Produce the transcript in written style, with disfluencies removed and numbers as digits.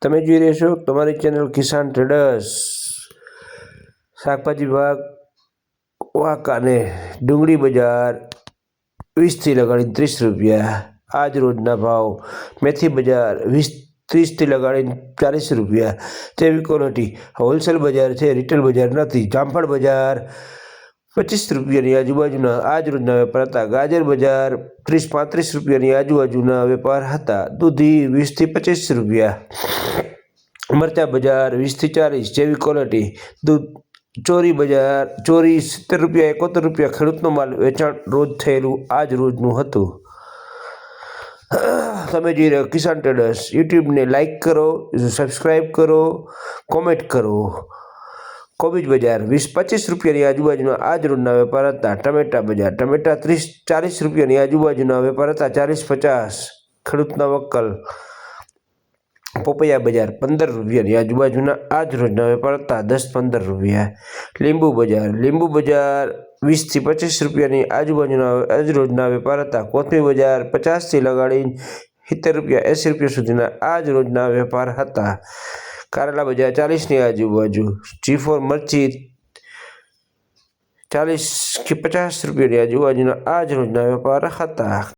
તમે જોઈ રહ્યા છો તમારી ચેનલ કિસાન ટ્રેડર્સ। શાકભાજી વિભાગ વાંકાને ડુંગળી બજાર 20 થી લગાડીને 30 રૂપિયા આજ રોજના ભાવ। મેથી બજાર 30 થી લગાડીને 40 રૂપિયા। તેવી ક્વોલિટી હોલસેલ બજાર છે, રિટેલ બજાર નથી। જામફળ બજાર 25 રૂપિયાની આજુબાજુના આજ રોજના વેપાર હતા। ગાજર બજાર 30-35 રૂપિયાની આજુબાજુના વેપાર હતા। દૂધી 20 થી 25 રૂપિયા। મરચા બજાર 20 થી 40। જેવી ક્વોલિટી દૂધ ચોરી બજાર ચોરી 70 રૂપિયા 71 રૂપિયા। ખેડૂતનો માલ વેચાણ રોજ થયેલું આજ રોજનું હતું। તમે જોઈ રહ્યા કિસાન ટ્રેડર્સ। યુટ્યુબને લાઇક કરો, સબસ્ક્રાઈબ કરો, કોમેન્ટ કરો। કોબીજ બજાર 20-25 રૂપિયાની આજુબાજુના આજ રોજના વેપાર હતા। ટમેટા બજાર ટમેટા 30-40 રૂપિયાની આજુબાજુના વેપાર હતા। 40-50 ખેડૂતના વકલ। પપૈયા બજાર 15 રૂપિયાની આજુબાજુના આજ રોજના વેપાર હતા। 10-15 રૂપિયા। લીંબુ બજાર 20 થી 25 રૂપિયાની આજુબાજુના આજ રોજના વેપાર હતા। કોથમીર બજાર 50 થી લગાડીને 70 રૂપિયા 80 રૂપિયા સુધીના આજ રોજના વેપાર હતા। કારેલા બજાર 40ની આજુબાજુ। G4 મરચી 40 થી 50 રૂપિયાની આજુબાજુના આજ રોજના વેપાર હતા।